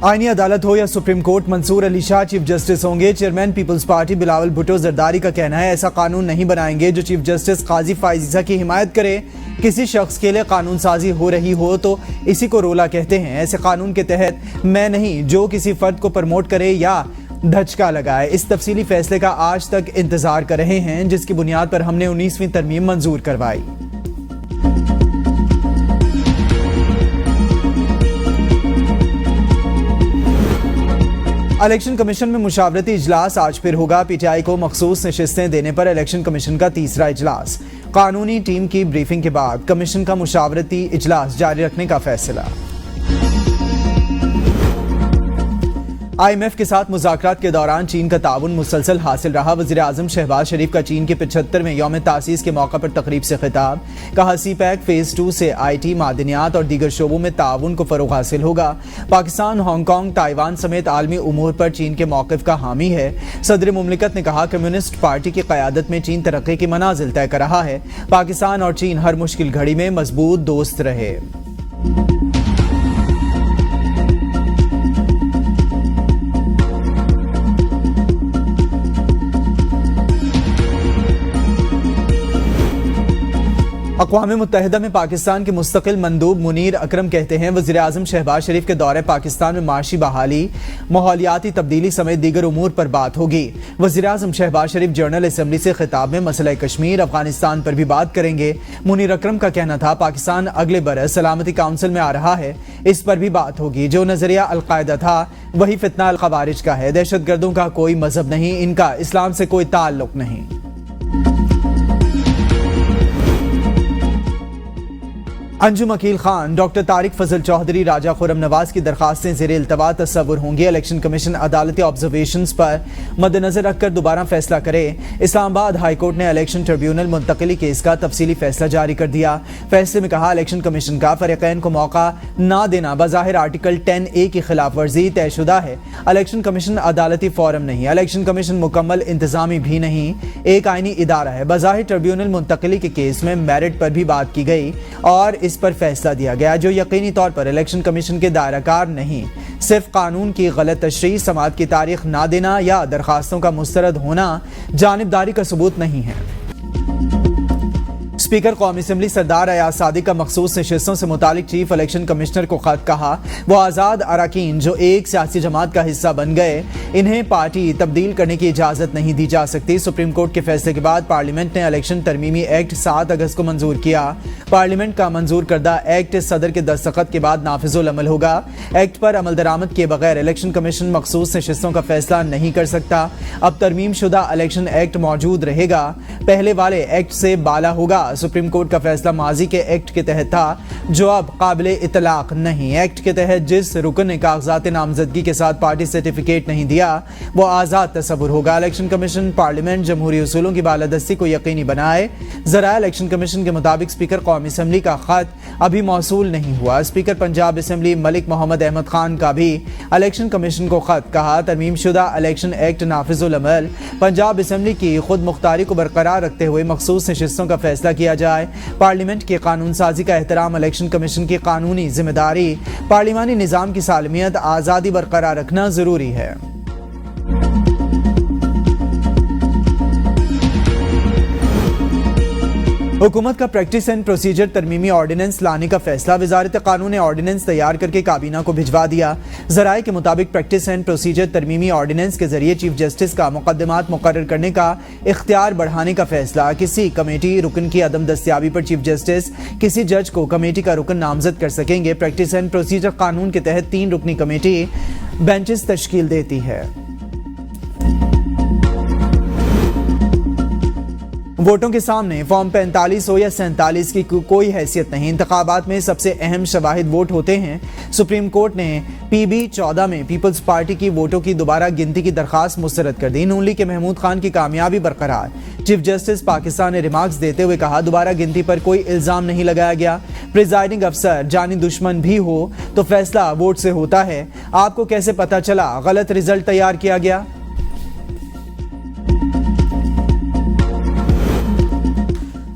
आईनी अदालत हो या supreme court, Mansoor Ali Shah chief justice होंगे। चेयरमैन पीपल्स पार्टी बिलावल भुट्टो जरदारी का कहना है, ऐसा कानून नहीं बनाएंगे जो चीफ जस्टिस काजी फाइज़ा की हिमायत करे। किसी शख्स के लिए कानून साजी हो रही हो तो इसी को रोला कहते हैं। ऐसे कानून के तहत मैं नहीं जो किसी फर्द को प्रमोट करे या धचका लगाए। इस तफसीली फैसले का आज तक इंतजार कर रहे हैं, जिसकी बुनियाद पर हमने 19वीं तरमीम मंजूर करवाई। इलेक्शन कमीशन में मुशावरती इजलास आज फिर होगा। पीटीआई को मखसूस नशिस्तें देने पर इलेक्शन कमीशन का तीसरा इजलास। कानूनी टीम की ब्रीफिंग के बाद कमीशन का मुशावरती इजलास जारी रखने का फैसला। IMF के साथ मुज़ाकरात के दौरान चीन का ताउन मुसलसल हासिल रहा। वज़ीर-ए-आज़म शहबाज शरीफ का चीन के 75वें यौम तासीस के मौका पर तकरीब से खिताब। कहा CPEC फेज़ 2 से IT, मादनियात और दीगर शोबों में ताउन को फ़रोग़ हासिल होगा। पाकिस्तान, हांगकांग, ताइवान समेत आलमी उमूर पर चीन के मौक़िफ़ का हामी है। सदर मुमलिकत ने कहा कम्युनिस्ट पार्टी की क़यादत में चीन तरक्की की मनाज़िल तय कर रहा है। पाकिस्तान और चीन हर मुश्किल घड़ी में मजबूत दोस्त रहे। अक़वाम मुत्तहिदा में पाकिस्तान के मुस्तकिल मंदूब मुनीर अकरम कहते हैं, वज़ीर-ए-आज़म शहबाज शरीफ के दौरे पाकिस्तान में माशी बहाली, माहौलियाती तब्दीली समेत दीगर उमूर पर बात होगी। वज़ीर-ए-आज़म शहबाज शरीफ जनरल असम्बली से खिताब में मसला कश्मीर, अफगानिस्तान पर भी बात करेंगे। मुनीर अकरम का कहना था पाकिस्तान अगले बरस सलामती काउंसिल में आ रहा है, इस पर भी बात होगी। जो नजरिया अलकायदा था वही फितना अल खवारिज का है। दहशत गर्दों का कोई मजहब नहीं, इनका इस्लाम से कोई ताल्लुक नहीं। अंजुम अकील खान, डॉक्टर तारिक फजल चौधरी, राजा खुर्रम नवाज की दरखास्तें ज़ेरे इल्तवा तस्वुर होंगी। इलेक्शन कमीशन अदालती ऑब्जर्वेशंस पर मद्देनजर रखकर दोबारा फैसला करे। इस्लामाबाद हाई कोर्ट ने इलेक्शन ट्रिब्यूनल मुंतकिली केस का तफसीली फैसला जारी कर दिया। फैसले में कहा इलेक्शन कमीशन का फरीकैन को मौका ना देना बज़ाहिर आर्टिकल 10A की खिलाफ वर्जी तयशुदा है। इलेक्शन कमीशन अदालती फोरम नहीं, इलेक्शन कमीशन मुकम्मल इंतजामी भी नहीं, एक आईनी इदारा है। बज़ाहिर ट्रिब्यूनल मुंतकिली के केस में मेरिट पर भी बात की गई और इस पर फैसला दिया गया, जो यकीनी तौर पर इलेक्शन कमीशन के दायराकार नहीं, सिर्फ कानून की गलत तशरीह, समाअत की तारीख ना देना या दरखास्तों का मुस्तरद होना जानिबदारी का सबूत नहीं है। स्पीकर कौमी असम्बली सरदार अयाज सादिक का मखसूस नशिस्तों से मुतालिक चीफ इलेक्शन कमिश्नर को खत। कहा वो आज़ाद अरकान जो एक सियासी जमात का हिस्सा बन गए, इन्हें पार्टी तब्दील करने की इजाज़त नहीं दी जा सकती। सुप्रीम कोर्ट के फैसले के बाद पार्लियामेंट ने इलेक्शन तरमीमी एक्ट 7 अगस्त को मंजूर किया। पार्लियामेंट का मंजूर करदा एक्ट सदर के दस्तखत के बाद नाफिजुल अमल होगा। एक्ट पर अमल दरामद किए बगैर इलेक्शन कमीशन मखसूस नशिस्तों का फैसला नहीं कर सकता। अब तरमीम शुदा इलेक्शन एक्ट मौजूद रहेगा, पहले वाले एक्ट से बाला होगा। सुप्रीम कोर्ट का फैसला माजी के एक्ट के तहत था, जो अब काबिले इतलाक नहीं। एक्ट के तहत जिस रुकन ने कागजात नामजदगी के साथ पार्टी सर्टिफिकेट नहीं दिया वो आज़ाद तस्वुर होगा। इलेक्शन कमीशन पार्लियामेंट जमहूरी उसूलों की बालादस्ती को यकीनी बनाए। ज़राए इलेक्शन कमीशन के मुताबिक स्पीकर कौमी असम्बली का खत अभी मौसूल नहीं हुआ। स्पीकर पंजाब असम्बली मलिक मोहम्मद अहमद खान का भी इलेक्शन कमीशन को खत। कहा तरमीम शुदा इलेक्शन एक्ट नाफिजुल अमल, पंजाब असम्बली की खुद मुख्तारी को बरकरार रखते हुए मखसूस नशिस्तों का फैसला किया जाए। पार्लियामेंट के कानून साजी का एहतराम, इलेक्शन कमीशन की कानूनी जिम्मेदारी, पार्लिमानी निजाम की सालमियत, आज़ादी बरकरार रखना जरूरी है। हुकूमत का प्रैक्टिस एंड प्रोसीजर तरमीमी ऑर्डिनेंस लाने का फैसला। वजारत कानून ने ऑर्डिनेंस तैयार करके काबीना को भिजवा दिया। ज़राए के मुताबिक प्रैक्टिस एंड प्रोसीजर तरमीमी ऑर्डिनेंस के जरिए चीफ जस्टिस का मुकदमात मुकर्रर करने का इख्तियार बढ़ाने का फैसला। किसी कमेटी रुकन की अदम दस्तियाबी पर चीफ जस्टिस किसी जज को कमेटी का रुकन नामजद कर सकेंगे। प्रैक्टिस एंड प्रोसीजर कानून के तहत 3 रुकनी कमेटी बेंचेस तश्कील देती है। वोटों के सामने फॉर्म 45 हो या 47 की कोई हैसियत नहीं। इंतखाबात में सबसे अहम शवाहिद वोट होते हैं। सुप्रीम कोर्ट ने PB 14 में पीपल्स पार्टी की वोटों की दोबारा गिनती की दरखास्त मुस्तरद कर दी। नून लीग के महमूद खान की कामयाबी बरकरार। चीफ जस्टिस पाकिस्तान ने रिमार्क्स देते हुए कहा दोबारा गिनती पर कोई इल्जाम नहीं लगाया गया। प्रिजाइडिंग अफसर जानी दुश्मन भी हो तो फैसला वोट से होता है। आपको कैसे पता चला गलत रिजल्ट तैयार किया गया?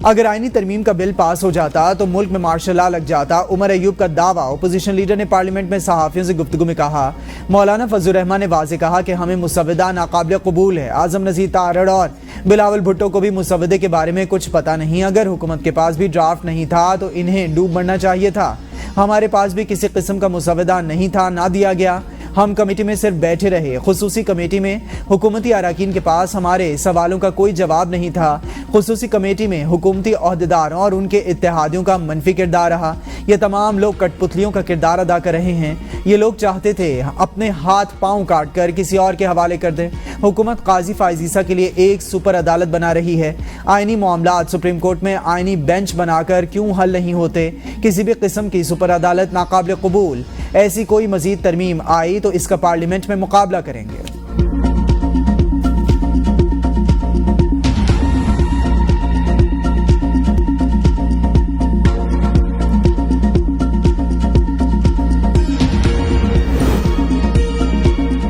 अगर आईनी तरमीम का बिल पास हो जाता तो मुल्क में मार्शल लॉ लग जाता। उमर अयूब का दावा। ओपोजिशन लीडर ने पार्लियामेंट में सहाफियों से गुफ्तगू में कहा। मौलाना फजलुर रहमान ने वाज़ेह कहा कि हमें मुसव्वदा नाकाबिल कबूल है। आजम नज़ीर तारड़ और बिलावल भुट्टो को भी मुसव्वदे के बारे में कुछ पता नहीं। अगर हुकूमत के पास भी ड्राफ्ट नहीं था तो इन्हें डूब मरना चाहिए था। हमारे पास भी किसी किस्म का मुसव्वदा नहीं था, ना दिया गया। हम कमेटी में सिर्फ बैठे रहे। खुसूसी कमेटी में हुकूमती अराकीन के पास हमारे सवालों का कोई जवाब नहीं था। खुसूसी कमेटी में हुकूमती ओहदेदारों और उनके इत्तेहादियों का मनफी किरदार रहा। ये तमाम लोग कठपुतलियों का किरदार अदा कर रहे हैं। ये लोग चाहते थे अपने हाथ पांव काट कर किसी और के हवाले कर दें। हुकूमत काजी फायजीसा के लिए एक सुपर अदालत बना रही है। आईनी मामलात सुप्रीम कोर्ट में आईनी बेंच बनाकर क्यों हल नहीं होते? किसी भी किस्म की सुपर अदालत नाकाबिल कबूल। ऐसी कोई मजीद तरमीम आई तो इसका पार्लियामेंट में मुकाबला करेंगे।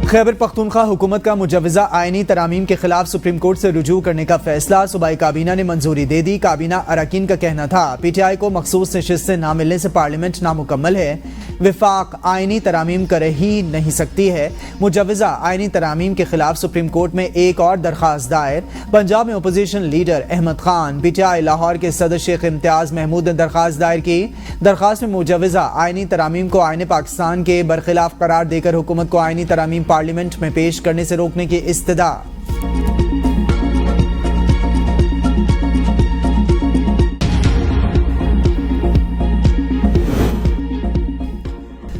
खैबर पख्तूनख्वा हुकूमत का मुजव्वज़ा आईनी तरामीम के खिलाफ सुप्रीम कोर्ट से रुजू करने का फैसला सूबाई काबीना ने मंजूरी दे दी। काबीना अरकान का कहना था पीटीआई को मखसूस नशिस्तें ना मिलने से पार्लियामेंट नामुकम्मल है। विफाक आईनी तरामीम कर ही नहीं सकती है। मुजव्वज़ा आईनी तरामीम के खिलाफ सुप्रीम कोर्ट में एक और दरख्वास्त दायर। पंजाब में opposition leader Ahmad Khan, PTI Lahore के सदर शेख इम्तियाज महमूद ने दरख्वास्त दायर की। दरख्वास्त में मुजव्वज़ा आईनी तरामीम को आईन पाकिस्तान के बरखिलाफ करार देकर हुकूमत को आईनी तरामीम पार्लियामेंट में पेश करने से रोकने की इस्तदा।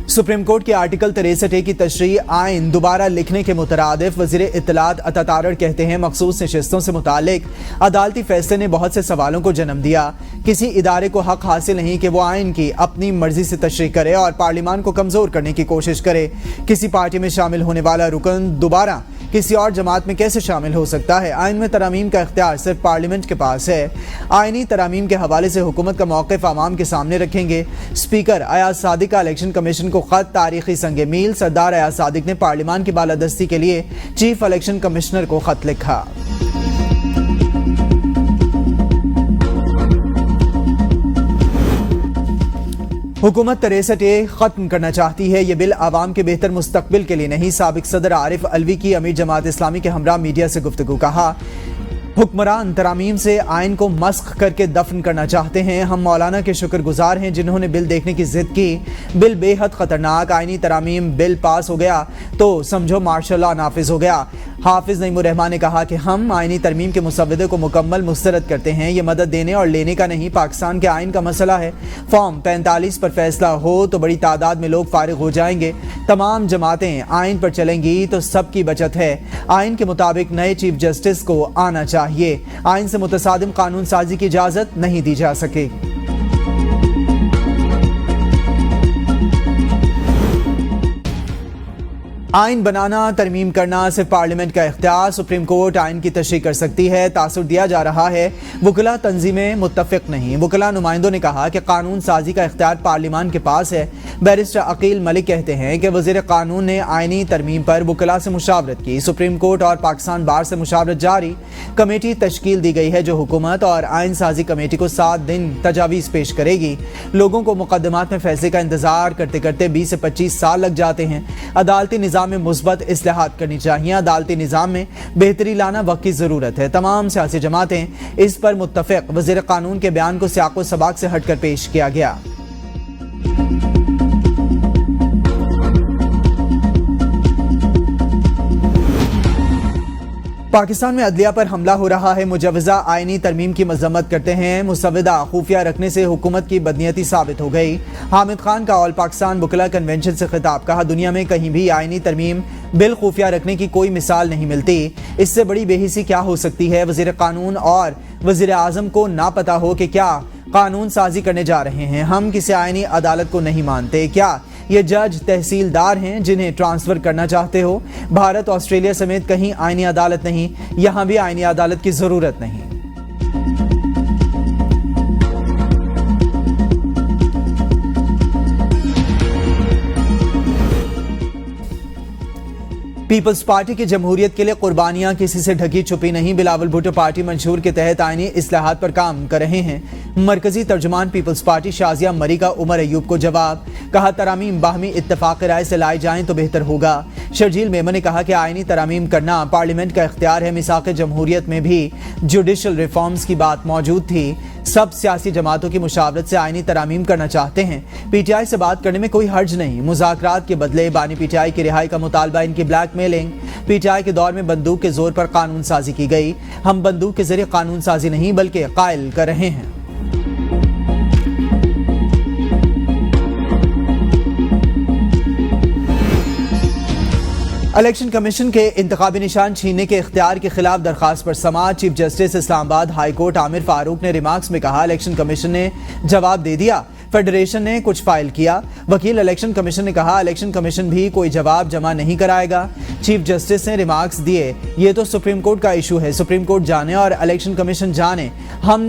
सुप्रीम कोर्ट के आर्टिकल 63 की तशरीह आइन दोबारा लिखने के मुतरादिफ वज़ीर इत्तलात अता तारड़ कहते हैं मखसूस नशिस्तों से मुतालिक अदालती फैसले ने बहुत से सवालों को जन्म दिया। किसी इदारे को हक हासिल नहीं कि वो आइन की अपनी मर्जी से तशरीह करे और पार्लियामान को कमजोर करने की कोशिश करे। किसी पार्टी में शामिल होने वाला रुकन दोबारा किसी और जमात में कैसे शामिल हो सकता है? आइन में तरामीम का इख्तियार सिर्फ पार्लियामेंट के पास है। आइनी तरामीम के हवाले से हुकूमत का मौक़िफ़ आवाम के सामने रखेंगे। स्पीकर अयाज सादिक का इलेक्शन कमीशन को खत। तारीखी संगे मील। सरदार अयाज सादिक ने पार्लियामान की बालादस्ती के लिए चीफ इलेक्शन कमिश्नर को खत लिखा। हुकूमत 63A खत्म करना चाहती है। ये बिल आवाम के बेहतर मुस्तकबिल के लिए नहीं। साबिक सदर आरिफ अलवी की अमीर जमात इस्लामी के हमरा मीडिया से गुफ्तगू। कहा हुक्मरान तरामीम से आइन को मस्ख करके दफन करना चाहते हैं। हम मौलाना के शुक्रगुजार हैं जिन्होंने बिल देखने की जिद की। बिल बेहद खतरनाक। आइनी तरामीम बिल पास हो गया तो समझो मार्शल लॉ नाफिज हो गया। हाफिज नईमुर रहमान ने कहा कि हम आइनी तरमीम के मुसव्वदे को मुकम्मल मुस्तरद करते हैं। ये मदद देने और लेने का नहीं, पाकिस्तान के आइन का मसला है। फॉर्म 45 पर फैसला हो तो बड़ी तादाद में लोग फारिग हो जाएंगे। तमाम जमातें आइन पर चलेंगी तो सबकी बचत है। आइन के मुताबिक नए चीफ जस्टिस को आना चाहिए। आइन से मुतसादिम कानून साजी की इजाजत नहीं दी जा सकेगी। आइन बनाना, तरमीम करना सिर्फ पार्लियामेंट का इख्तियार। सुप्रीम कोर्ट आइन की तशरीह कर सकती है। तासुर दिया जा रहा है वकला तंजीमें मुत्तफिक नहीं। वकला नुमाइंदों ने कहा कि कानून साजी का इख्तियार पार्लियामान के पास है। बैरिस्टर अकील मलिक कहते हैं कि वज़ीर कानून ने आइनी तरमीम पर वकला से मुशावरत की। सुप्रीम कोर्ट और पाकिस्तान बार से मुशावरत जारी। कमेटी तश्कील दी गई है जो हुकूमत और आइन साजी कमेटी को 7 दिन तजावीज़ पेश करेगी। लोगों को मुकदमात में फैसले का इंतजार करते करते 20 से 25 साल लग जाते हैं। अदालती निज़ाम में मुस्बत इस्लाहात करनी चाहिए। अदालती निज़ाम में बेहतरी लाना वक्त की ज़रूरत है। तमाम सियासी जमातें इस पर मुत्तफ़िक़। वज़ीर कानून के बयान को सियाक़ो सबाक़ से हटकर पेश किया गया। पाकिस्तान में अदलिया पर हमला हो रहा है। मुजव्वज़ा आइनी तरमीम की मज़म्मत करते हैं। मुसव्वदा खुफिया रखने से हुकूमत की बदनीयती साबित हो गई। हामिद खान का ऑल पाकिस्तान वकला कन्वेंशन से खिताब। कहा दुनिया में कहीं भी आइनी तरमीम बिल खुफिया रखने की कोई मिसाल नहीं मिलती। इससे बड़ी बेहिसी क्या हो सकती है? वज़ीर कानून और वज़ीर आज़म को ना पता हो कि क्या कानून साजी करने जा रहे हैं। हम किसी आइनी अदालत को नहीं मानते। क्या ये जज तहसीलदार हैं जिन्हें ट्रांसफर करना चाहते हो? भारत, ऑस्ट्रेलिया समेत कहीं आइनी अदालत नहीं। यहां भी आइनी अदालत की जरूरत नहीं। पीपल्स पार्टी की जमहूरियत के लिए कुर्बानियां किसी से ढकी छुपी नहीं। बिलावल भुट्टो पार्टी मंशूर के तहत आईनी इस्लाहात पर काम कर रहे हैं। मरकजी तर्जुमान पीपल्स पार्टी शाजिया मरी का उमर अयूब को जवाब, कहा तरामीम बाहमी इत्तफाक राय से लाई जाएं तो बेहतर होगा। शर्जील मेमन ने कहा कि आईनी तरामीम करना पार्लियामेंट का इख्तियार है। मिसाक जमहूरियत में भी जुडिशल रिफॉर्म्स की बात मौजूद थी। सब सियासी जमातों की मुशावरत से आईनी तरामीम करना चाहते हैं। पीटीआई से बात करने में कोई हर्ज नहीं। मुज़ाकरात के बदले बानी पीटीआई की रिहाई का मुतालबा, इनकी ब्लैकमेलिंग। पीटीआई के दौर में बंदूक के जोर पर कानून साजी की गई। हम बंदूक के जरिए कानून साजी नहीं बल्कि कायल कर रहे हैं। इलेक्शन कमीशन के इंतखाबी निशान छीनने के इख्तियार के खिलाफ दरखास्त पर समाअत। Chief justice Islamabad high court Amir Farooq ने रिमार्क्स में कहा, इलेक्शन कमीशन ने जवाब दे दिया, फेडरेशन ने कुछ फाइल किया। वकील इलेक्शन कमीशन ने कहा, इलेक्शन कमीशन भी कोई जवाब जमा नहीं कराएगा। चीफ जस्टिस ने रिमार्क्स दिए, ये तो सुप्रीम कोर्ट का इशू है, सुप्रीम कोर्ट जाने और इलेक्शन कमीशन जाने, हम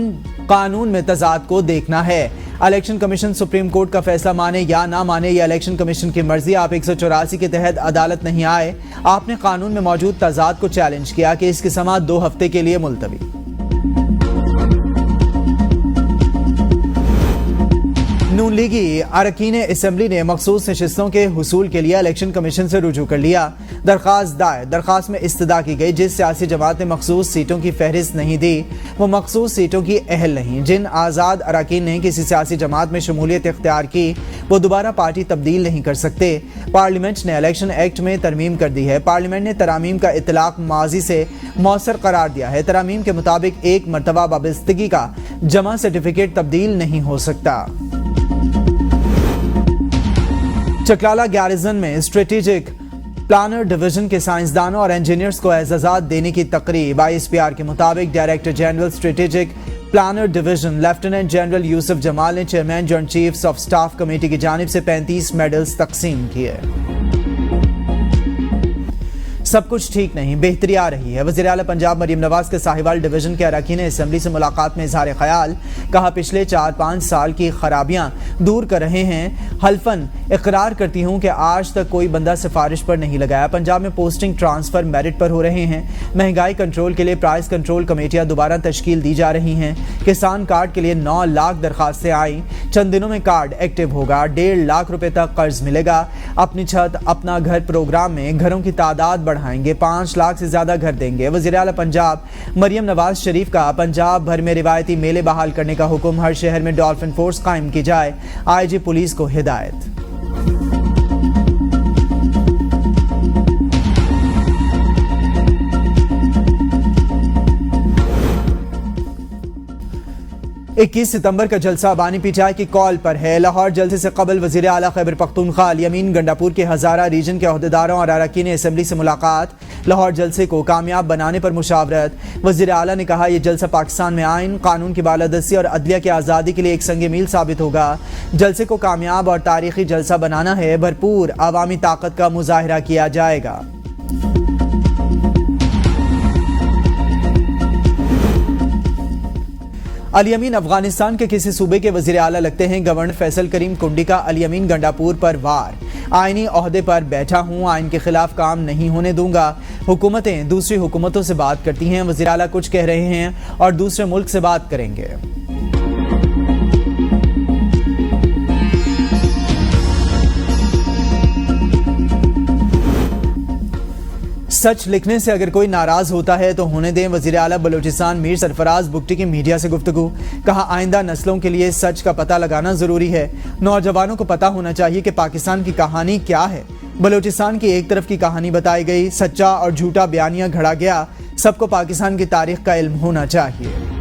कानून में तजाद को देखना है। इलेक्शन कमीशन सुप्रीम कोर्ट का फैसला माने या ना माने, यह इलेक्शन कमीशन की मर्जी। आप 184 के तहत अदालत नहीं आए, आपने कानून में मौजूद तजाद को चैलेंज किया कि इसकी समाअत 2 हफ्ते के लिए मुलतवी। नून लीगी अरकान असेंबली ने मखसूस नशिस्तों के हुसूल के लिए इलेक्शन कमीशन से रुजू कर लिया। दरखास्त दायर। दरखास्त में इस्तदा की गई, जिस सियासी जमात ने मखसूस सीटों की फहरिस्त नहीं दी वो मखसूस सीटों की अहल नहीं। जिन आज़ाद अरकान ने किसी सियासी जमात में शमूलियत इख्तियार की वो दोबारा पार्टी तब्दील नहीं कर सकते। पार्लियामेंट ने इलेक्शन एक्ट में तरमीम कर दी है। पार्लियामेंट ने तरामीम का इतलाक माजी से मौसर करार दिया है। तरामीम के मुताबिक एक मरतबा वाबस्तगी का जमा सर्टिफिकेट तब्दील नहीं हो सकता। चकलाला गैरिजन में स्ट्रेटेजिक प्लानर डिवीजन के साइंसदानों और इंजीनियर्स को एजाज़ात देने की तकरीब। ISPR के मुताबिक director general strategic planner division lieutenant general Yusuf Jamal ने chairman joint chiefs of staff committee की जानिब से 35 मेडल्स तकसीम किए। सब कुछ ठीक नहीं, बेहतरी आ रही है। वज़ीर आला पंजाब मरियम नवाज के साहिवाल डिवीजन के अरकान असेंबली से मुलाकात में इजहार ख्याल, कहा पिछले 4-5 साल की खराबियां दूर कर रहे हैं। हल्फन इकरार करती हूं कि आज तक कोई बंदा सिफारिश पर नहीं लगाया। पंजाब में पोस्टिंग ट्रांसफर मेरिट पर हो रहे हैं। महंगाई कंट्रोल के लिए प्राइस कंट्रोल कमेटियां दोबारा तश्कील दी जा रही हैं। किसान कार्ड के लिए 9 लाख दरखास्तें आई। चंद दिनों में कार्ड एक्टिव होगा। 1.5 लाख रुपए तक कर्ज मिलेगा। अपनी छत अपना घर प्रोग्राम में घरों की तादाद बढ़ाएंगे। 5 लाख से ज्यादा घर देंगे। वज़ीर आला पंजाब मरियम नवाज शरीफ का पंजाब भर में रिवायती मेले बहाल करने का हुक्म। हर शहर में डॉल्फिन फोर्स कायम की जाए। IG पुलिस को हिदायत। इक्कीस सितंबर का जलसा बानी पीटीआई की कॉल पर है। लाहौर जलसे से कबल वज़ीर आला खैबर पख्तूनख्वा अल-यमीन गंडापुर के हज़ारा रीजन के अहदेदारों और अरकान असेंबली से मुलाकात। लाहौर जलसे को कामयाब बनाने पर मुशावरत। वज़ीर आला ने कहा, यह जलसा पाकिस्तान में आइन, कानून की बालादस्ती और अदलिया की आज़ादी के लिए एक संग मील साबित होगा। जलसे को कामयाब और तारीखी जलसा बनाना है। भरपूर अवामी ताकत का मुजाहिरा किया जाएगा। अल-यमीन अफगानिस्तान के किसी सूबे के वज़ीर आला लगते हैं। गवर्नर फैसल करीम कुंडी का अल-यमीन गंडापुर पर वार। आईनी ओहदे पर बैठा हूं, आइन के खिलाफ काम नहीं होने दूंगा। हुकूमतें दूसरी हुकूमतों से बात करती हैं। वज़ीर आला कुछ कह रहे हैं और दूसरे मुल्क से बात करेंगे। सच लिखने से अगर कोई नाराज होता है तो होने दें। वज़ीर आला बलूचिस्तान मीर सरफराज बुगटी की मीडिया से गुफ्तगू। कहा, आइंदा नस्लों के लिए सच का पता लगाना जरूरी है। नौजवानों को पता होना चाहिए कि पाकिस्तान की कहानी क्या है। बलूचिस्तान की एक तरफ की कहानी बताई गई, सच्चा और झूठा बयानिया घड़ा गया। सबको पाकिस्तान की तारीख का इल्म होना चाहिए।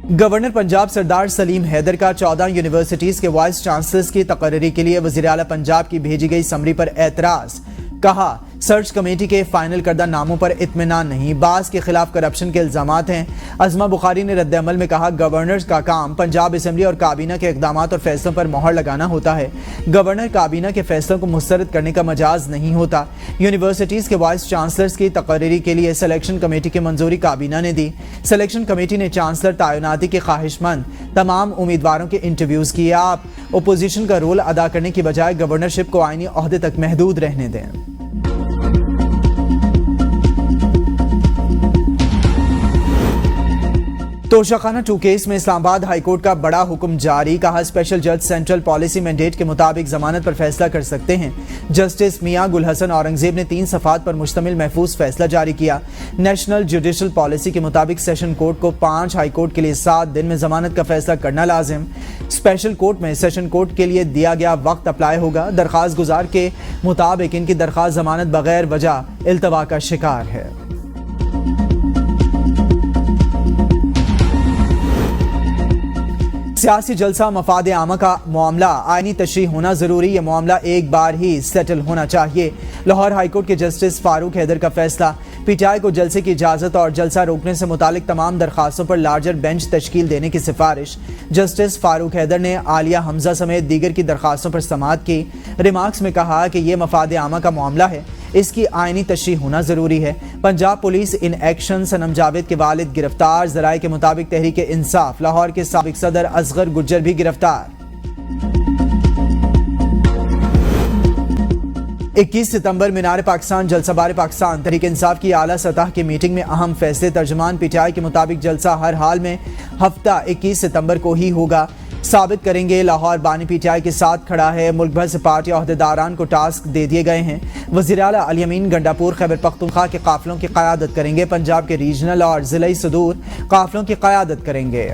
गवर्नर पंजाब सरदार सलीम हैदर का 14 यूनिवर्सिटीज के वाइस चांसलर्स की तकर्री के लिए वज़ीर आला पंजाब की भेजी गई समरी पर एतराज। कहा, सर्च कमेटी के फाइनल करदा नामों पर इत्मीनान नहीं, बास के खिलाफ करप्शन के इल्जामात हैं। अज़मा बुखारी ने रद्द अमल में कहा, गवर्नर का काम पंजाब असेंबली और काबीना के इक़दाम और फैसलों पर मोहर लगाना होता है। गवर्नर काबीना के फैसलों को मुस्तरद करने का मजाज नहीं होता। यूनिवर्सिटीज़ के वाइस चांसलर्स की तकरीरी के लिए सिलेक्शन कमेटी की मंजूरी काबीना ने दी। सिलेक्शन कमेटी ने चांसलर तैनाती के ख्वाहिशमंद तमाम उम्मीदवारों के इंटरव्यूज़ किए। आप अपोजिशन का रोल अदा करने की बजाय गवर्नरशिप को आईनी ओहदे तक महदूद रहने दें। तोशाखाना 2 केस में इस्लामाबाद हाईकोर्ट का बड़ा हुक्म जारी, कहा स्पेशल जज सेंट्रल पॉलिसी मैंडेट के मुताबिक जमानत पर फैसला कर सकते हैं। जस्टिस मियां गुल हसन औरंगजेब ने 3 सफ़ात पर मुश्तमिल महफूज फैसला जारी किया। नेशनल जुडिशल पॉलिसी के मुताबिक सेशन कोर्ट को 5 हाई कोर्ट के लिए 7 दिन में जमानत का फैसला करना लाजिम। स्पेशल कोर्ट में सेशन कोर्ट के लिए दिया गया वक्त अप्लाई होगा। दरख्वास्त गुजार के मुताबिक इनकी दरख्वास्त जमानत बगैर वजह इल्तवा का शिकार है। सियासी जलसा मफाद आमा का मामला आईनी तशरीह होना जरूरी, यह मामला एक बार ही सेटल होना चाहिए। लाहौर हाईकोर्ट के जस्टिस फारूक हैदर का फैसला, पीटीआई को जलसे की इजाजत और जलसा रोकने से मुतालिक तमाम दरखास्तों पर लार्जर बेंच तश्कील देने की सिफारिश। जस्टिस फारूक हैदर ने आलिया हमजा समेत दीगर की दरखास्तों पर समाअत की। रिमार्क्स में कहा कि यह मफाद आमा का मामला है, इसकी आईनी तशरीह होना जरूरी है। पंजाब पुलिस इन एक्शन सनम जावेद के वालिद गिरफ्तार। ज़राए के मुताबिक तहरीक इंसाफ लाहौर के साबिक सदर असगर गुज्जर भी गिरफ्तार। 21 सितंबर मीनार पाकिस्तान जलसा बार पाकिस्तान तहरीक इंसाफ की आला सतह की मीटिंग में अहम फैसले। तर्जुमान पीटीआई के मुताबिक जलसा हर हाल में हफ्ता 21 सितंबर को ही होगा। साबित करेंगे लाहौर बानी पीटीआई के साथ खड़ा है। मुल्क भर से पार्टी अहदेदारान को टास्क दे दिए गए हैं। वज़ीर आला अली अमीन गंडापुर खैबर पख्तूनख्वा के काफिलों की क़यादत करेंगे। पंजाब के रीजनल और ज़िलाई सदूर काफिलों की क़यादत करेंगे।